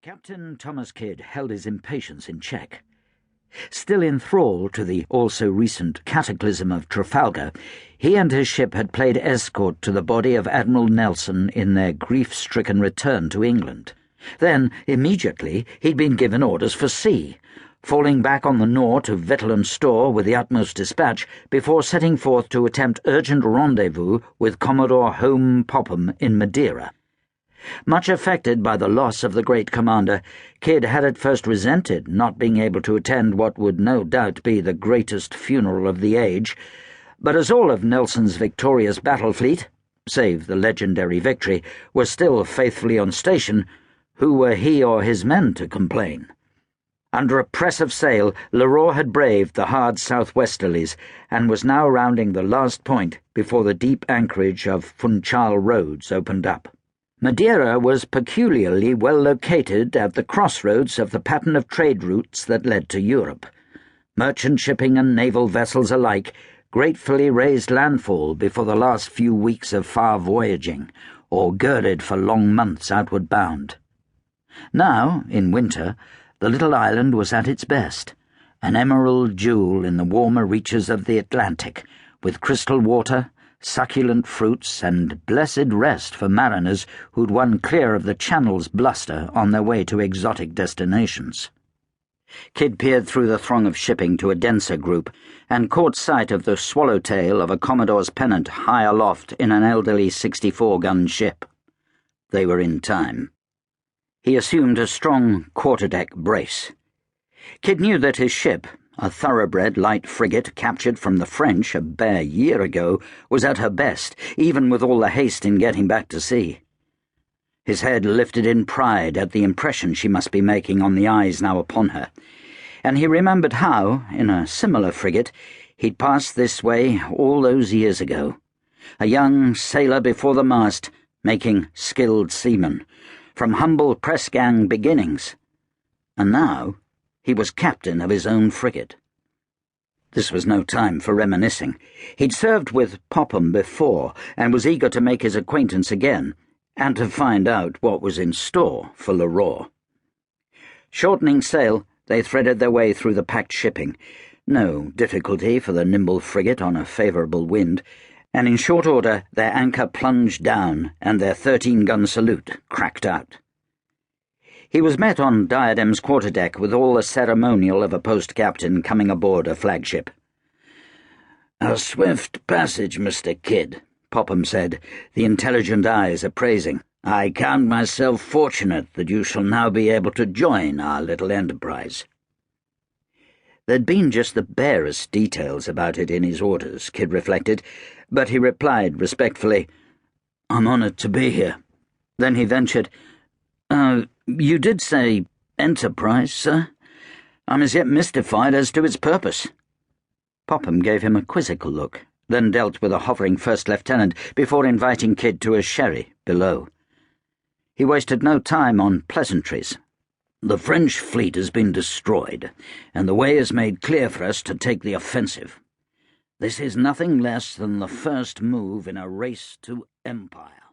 Captain Thomas Kydd held his impatience in check. Still enthralled to the also-recent cataclysm of Trafalgar, he and his ship had played escort to the body of Admiral Nelson in their grief-stricken return to England. Then, immediately, he'd been given orders for sea, falling back on the Nore to victual and store with the utmost dispatch before setting forth to attempt urgent rendezvous with Commodore Home Popham in Madeira. Much affected by the loss of the great commander, Kydd had at first resented not being able to attend what would no doubt be the greatest funeral of the age, but as all of Nelson's victorious battle fleet, save the legendary Victory, was still faithfully on station, who were he or his men to complain? Under a press of sail, Leroy had braved the hard southwesterlies and was now rounding the last point before the deep anchorage of Funchal Roads opened up. Madeira was peculiarly well located at the crossroads of the pattern of trade routes that led to Europe. Merchant shipping and naval vessels alike gratefully raised landfall before the last few weeks of far voyaging, or girded for long months outward bound. Now, in winter, the little island was at its best, an emerald jewel in the warmer reaches of the Atlantic, with crystal water, succulent fruits, and blessed rest for mariners who'd won clear of the Channel's bluster on their way to exotic destinations. Kydd peered through the throng of shipping to a denser group, and caught sight of the swallowtail of a Commodore's pennant high aloft in an elderly 64-gun ship. They were in time. He assumed a strong quarterdeck brace. Kydd knew that his ship, a thoroughbred light frigate captured from the French a bare year ago, was at her best, even with all the haste in getting back to sea. His head lifted in pride at the impression she must be making on the eyes now upon her, and he remembered how, in a similar frigate, he'd passed this way all those years ago, a young sailor before the mast, making skilled seaman, from humble press-gang beginnings, and now he was captain of his own frigate. This was no time for reminiscing. He'd served with Popham before, and was eager to make his acquaintance again, and to find out what was in store for Leroy. Shortening sail, they threaded their way through the packed shipping, no difficulty for the nimble frigate on a favourable wind, and in short order their anchor plunged down, and their 13-gun salute cracked out. He was met on Diadem's quarterdeck with all the ceremonial of a post-captain coming aboard a flagship. "A swift passage, Mr. Kydd," Popham said, the intelligent eyes appraising. "I count myself fortunate that you shall now be able to join our little enterprise." There'd been just the barest details about it in his orders, Kydd reflected, but he replied respectfully, "I'm honoured to be here." Then he ventured, "You did say enterprise, sir? I'm as yet mystified as to its purpose." Popham gave him a quizzical look, then dealt with a hovering first lieutenant before inviting Kydd to a sherry below. He wasted no time on pleasantries. "The French fleet has been destroyed, and the way is made clear for us to take the offensive. This is nothing less than the first move in a race to empire."